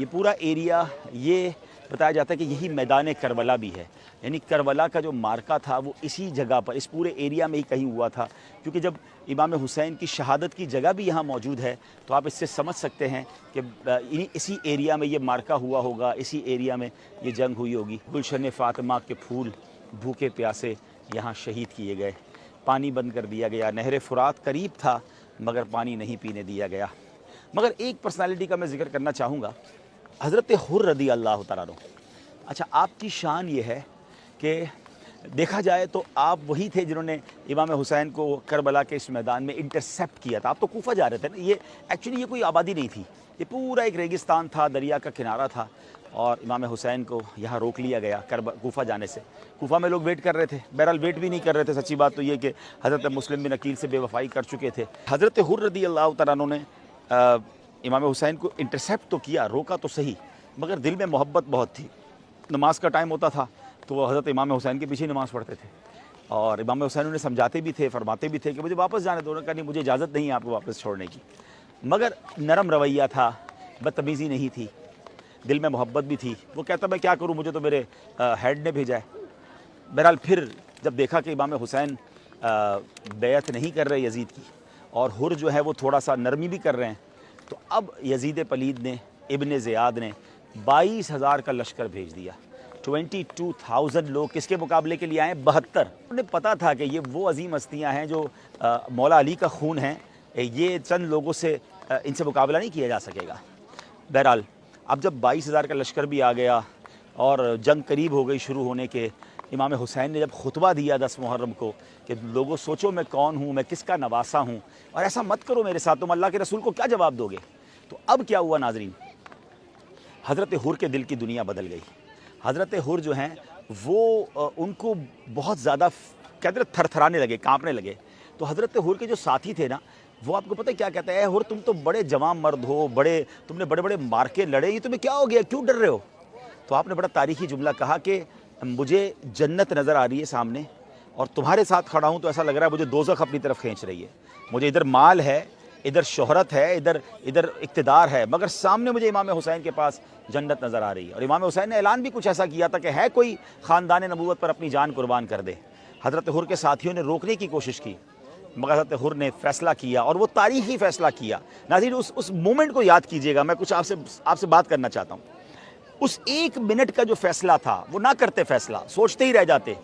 یہ پورا ایریا یہ بتایا جاتا ہے کہ یہی میدان کربلا بھی ہے، یعنی کربلا کا جو مارکا تھا وہ اسی جگہ پر، اس پورے ایریا میں ہی کہیں ہوا تھا، کیونکہ جب امام حسین کی شہادت کی جگہ بھی یہاں موجود ہے تو آپ اس سے سمجھ سکتے ہیں کہ اسی ایریا میں یہ مارکا ہوا ہوگا، اسی ایریا میں یہ جنگ ہوئی ہوگی۔ گلشن فاطمہ کے پھول بھوکے پیاسے یہاں شہید کیے گئے، پانی بند کر دیا گیا، نہر فرات قریب تھا مگر پانی نہیں پینے دیا گیا۔ مگر ایک پرسنالٹی کا میں ذکر کرنا چاہوں گا، حضرت حر رضی اللہ تعالیٰ عنہ۔ اچھا، آپ کی شان یہ ہے کہ دیکھا جائے تو آپ وہی تھے جنہوں نے امام حسین کو کربلا کے اس میدان میں انٹرسیپٹ کیا تھا۔ آپ تو کوفہ جا رہے تھے نا، یہ ایکچولی یہ کوئی آبادی نہیں تھی، یہ پورا ایک ریگستان تھا، دریا کا کنارہ تھا، اور امام حسین کو یہاں روک لیا گیا کوفہ جانے سے۔ کوفہ میں لوگ ویٹ کر رہے تھے، بہرحال ویٹ بھی نہیں کر رہے تھے، سچی بات تو یہ کہ حضرت مسلم بن عقیل سے بے وفائی کر چکے تھے۔ حضرت حر رضی اللہ تعالیٰ عنہ نے امام حسین کو انٹرسیپٹ تو کیا، روکا تو صحیح، مگر دل میں محبت بہت تھی۔ نماز کا ٹائم ہوتا تھا تو وہ حضرت امام حسین کے پیچھے نماز پڑھتے تھے، اور امام حسین انہیں سمجھاتے بھی تھے، فرماتے بھی تھے کہ مجھے واپس جانے دو۔ انہوں نے کہا نہیں، مجھے اجازت نہیں ہے آپ کو واپس چھوڑنے کی، مگر نرم رویہ تھا، بدتمیزی نہیں تھی، دل میں محبت بھی تھی۔ وہ کہتا میں کیا کروں، مجھے تو میرے ہیڈ نے بھیجا ہے۔ بہرحال پھر جب دیکھا کہ امام حسین بیعت نہیں کر رہے یزید کی، اور حر جو ہے وہ تھوڑا سا نرمی بھی کر رہے ہیں، تو اب یزید پلید نے، ابن زیاد نے 22,000 کا لشکر بھیج دیا۔ 22,000 لوگ کس کے مقابلے کے لیے آئے؟ 72۔ انہیں پتا تھا کہ یہ وہ عظیم ہستیاں ہیں جو مولا علی کا خون ہیں، یہ چند لوگوں سے ان سے مقابلہ نہیں کیا جا سکے گا۔ بہرحال اب جب 22,000 کا لشکر بھی آ گیا اور جنگ قریب ہو گئی شروع ہونے کے، امام حسین نے جب خطبہ دیا 10 محرم کو کہ لوگوں سوچو میں کون ہوں، میں کس کا نواسا ہوں، اور ایسا مت کرو میرے ساتھ، تم اللہ کے رسول کو کیا جواب دو گے؟ تو اب کیا ہوا ناظرین، حضرت حر کے دل کی دنیا بدل گئی۔ حضرت حر جو ہیں وہ ان کو بہت زیادہ کہتے تھر تھرانے لگے، کانپنے لگے۔ تو حضرت حر کے جو ساتھی تھے نا، وہ آپ کو پتہ ہے کیا کہتے ہیں؟ اے حر، تم تو بڑے جوان مرد ہو، تم نے بڑے بڑے مارکے لڑے، یہ تمہیں کیا ہو گیا، کیوں ڈر رہے ہو؟ تو آپ نے بڑا تاریخی جملہ کہا کہ مجھے جنت نظر آ رہی ہے سامنے، اور تمہارے ساتھ کھڑا ہوں تو ایسا لگ رہا ہے مجھے دوزخ اپنی طرف کھینچ رہی ہے۔ مجھے ادھر مال ہے، ادھر شہرت ہے، ادھر اقتدار ہے، مگر سامنے مجھے امام حسین کے پاس جنت نظر آ رہی ہے۔ اور امام حسین نے اعلان بھی کچھ ایسا کیا تھا کہ ہے کوئی خاندان نبوت پر اپنی جان قربان کر دے۔ حضرت حر کے ساتھیوں نے روکنے کی کوشش کی، مگر حضرت حر نے فیصلہ کیا، اور وہ تاریخی فیصلہ کیا۔ ناظرین اس مومنٹ کو یاد کیجئے گا، میں کچھ آپ سے بات کرنا چاہتا ہوں۔ اس 1 منٹ کا جو فیصلہ تھا، وہ نہ کرتے فیصلہ، سوچتے ہی رہ جاتے،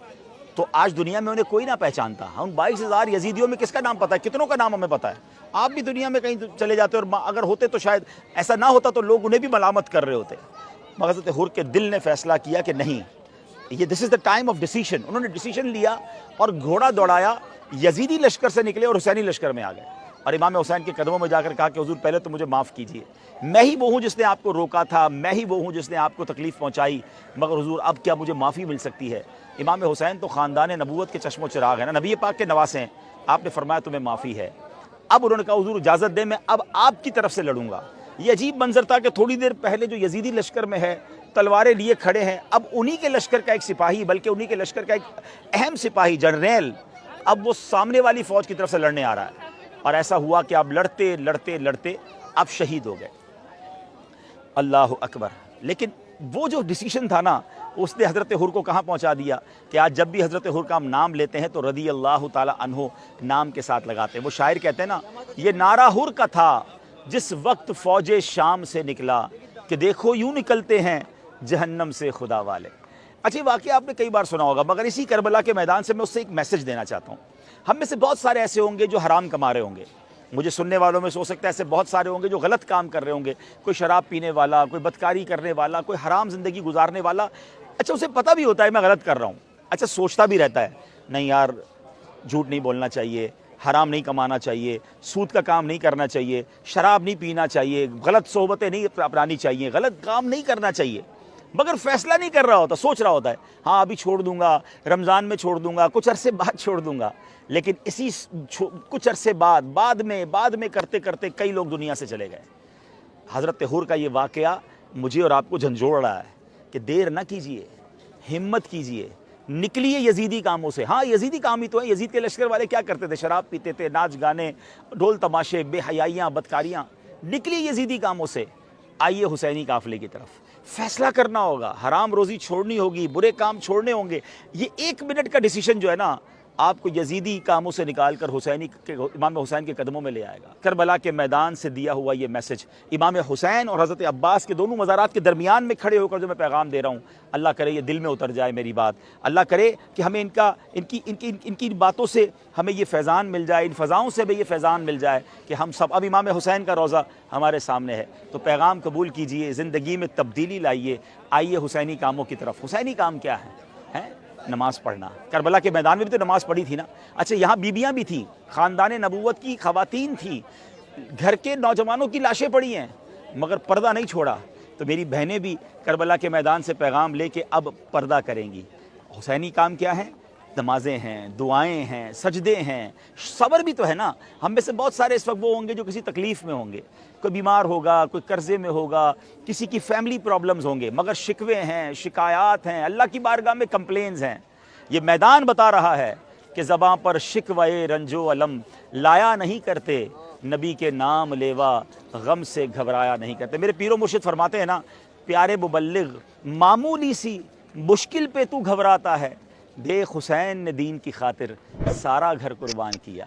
تو آج دنیا میں انہیں کوئی نہ پہچانتا۔ ہم 22,000 یزیدیوں میں کس کا نام پتہ ہے؟ کتنوں کا نام ہمیں پتہ ہے؟ آپ بھی دنیا میں کہیں چلے جاتے، اور اگر ہوتے تو شاید ایسا نہ ہوتا تو لوگ انہیں بھی ملامت کر رہے ہوتے۔ مگر حضرت حر کے دل نے فیصلہ کیا کہ نہیں، یہ دس از دا ٹائم آف ڈیسیشن۔ انہوں نے ڈیسیشن لیا اور گھوڑا دوڑایا، یزیدی لشکر سے نکلے اور حسینی لشکر میں آ گئے، اور امام حسین کے قدموں میں جا کر کہا کہ حضور پہلے تو مجھے معاف کیجیے، میں ہی وہ ہوں جس نے آپ کو روکا تھا، میں ہی وہ ہوں جس نے آپ کو تکلیف پہنچائی، مگر حضور اب کیا مجھے معافی مل سکتی ہے؟ امام حسین تو خاندان نبوت کے چشم و چراغ ہیں نا، نبی پاک کے نواسے ہیں، آپ نے فرمایا تمہیں معافی ہے۔ اب انہوں نے کہا حضور اجازت دیں، میں اب آپ کی طرف سے لڑوں گا۔ یہ عجیب منظر تھا کہ تھوڑی دیر پہلے جو یزیدی لشکر میں ہے تلواریں لیے کھڑے ہیں، اب انہی کے لشکر کا ایک سپاہی، بلکہ انہی کے لشکر کا ایک اہم سپاہی جنرل، اب وہ سامنے والی فوج کی طرف سے لڑنے آ رہا ہے۔ اور ایسا ہوا کہ اب لڑتے لڑتے لڑتے اب شہید ہو گئے۔ اللہ اکبر۔ لیکن وہ جو ڈیسیشن تھا نا، اس نے حضرت حر کو کہاں پہنچا دیا کہ آج جب بھی حضرت حر کا ہم نام لیتے ہیں تو رضی اللہ تعالی عنہ نام کے ساتھ لگاتے ہیں۔ وہ شاعر کہتے ہیں نا، یہ نعرہ حر کا تھا جس وقت فوج شام سے نکلا، کہ دیکھو یوں نکلتے ہیں جہنم سے خدا والے۔ اچھا، واقعہ آپ نے کئی بار سنا ہوگا، مگر اسی کربلا کے میدان سے میں اس سے ایک میسج دینا چاہتا ہوں۔ ہم میں سے بہت سارے ایسے ہوں گے جو حرام کما رہے ہوں گے، مجھے سننے والوں میں سے ہو سکتا ہے ایسے بہت سارے ہوں گے جو غلط کام کر رہے ہوں گے، کوئی شراب پینے والا، کوئی بدکاری کرنے والا، کوئی حرام زندگی گزارنے والا۔ اچھا، اسے پتہ بھی ہوتا ہے میں غلط کر رہا ہوں، اچھا سوچتا بھی رہتا ہے نہیں یار، جھوٹ نہیں بولنا چاہیے، حرام نہیں کمانا چاہیے، سود کا کام نہیں کرنا چاہیے، شراب نہیں پینا چاہیے، غلط صحبتیں نہیں اپنانی چاہیے، غلط کام نہیں کرنا چاہیے، مگر فیصلہ نہیں کر رہا ہوتا، سوچ رہا ہوتا ہے ہاں ابھی چھوڑ دوں گا، رمضان میں چھوڑ دوں گا، کچھ عرصے بعد چھوڑ دوں گا۔ لیکن اسی کچھ عرصے بعد میں کرتے کرتے کئی لوگ دنیا سے چلے گئے۔ حضرت حر کا یہ واقعہ مجھے اور آپ کو جھنجھوڑ رہا ہے کہ دیر نہ کیجیے، ہمت کیجیے، نکلیے یزیدی کاموں سے۔ ہاں یزیدی کام ہی تو ہیں، یزید کے لشکر والے کیا کرتے تھے؟ شراب پیتے تھے، ناچ گانے، ڈھول تماشے، بے حیائیاں، بدکاریاں۔ نکلیے یزیدی کاموں سے، آئیے حسینی قافلے کی طرف فیصلہ کرنا ہوگا، حرام روزی چھوڑنی ہوگی، برے کام چھوڑنے ہوں گے۔ یہ 1 منٹ کا ڈیسیشن جو ہے نا آپ کو یزیدی کاموں سے نکال کر امام حسین کے قدموں میں لے آئے گا۔ کربلا کے میدان سے دیا ہوا یہ میسج امام حسین اور حضرت عباس کے دونوں مزارات کے درمیان میں کھڑے ہو کر جو میں پیغام دے رہا ہوں، اللہ کرے یہ دل میں اتر جائے میری بات، اللہ کرے کہ ہمیں ان کی باتوں سے ہمیں یہ فیضان مل جائے، ان فضاؤں سے بھی یہ فیضان مل جائے کہ ہم سب اب امام حسین کا روضہ ہمارے سامنے ہے۔ تو پیغام قبول کیجئے، زندگی میں تبدیلی لائیے، آئیے حسینی کاموں کی طرف۔ حسینی کام کیا ہے؟ نماز پڑھنا۔ کربلا کے میدان میں بھی تو نماز پڑھی تھی نا۔ اچھا یہاں بیویاں بھی تھیں، خاندان نبوت کی خواتین تھیں، گھر کے نوجوانوں کی لاشیں پڑی ہیں مگر پردہ نہیں چھوڑا۔ تو میری بہنیں بھی کربلا کے میدان سے پیغام لے کے اب پردہ کریں گی۔ حسینی کام کیا ہے؟ نمازیں ہیں، دعائیں ہیں، سجدے ہیں، صبر بھی تو ہے نا۔ ہم میں سے بہت سارے اس وقت وہ ہوں گے جو کسی تکلیف میں ہوں گے، کوئی بیمار ہوگا، کوئی قرضے میں ہوگا، کسی کی فیملی پرابلمز ہوں گے، مگر شکوے ہیں، شکایات ہیں، اللہ کی بارگاہ میں کمپلینز ہیں۔ یہ میدان بتا رہا ہے کہ زباں پر شکوے رنج و الم لایا نہیں کرتے، نبی کے نام لیوا غم سے گھبرایا نہیں کرتے۔ میرے پیر و مرشد فرماتے ہیں نا، پیارے مبلغ معمولی سی مشکل پہ تو گھبراتا ہے، دیکھ حسین نے دین کی خاطر سارا گھر قربان کیا۔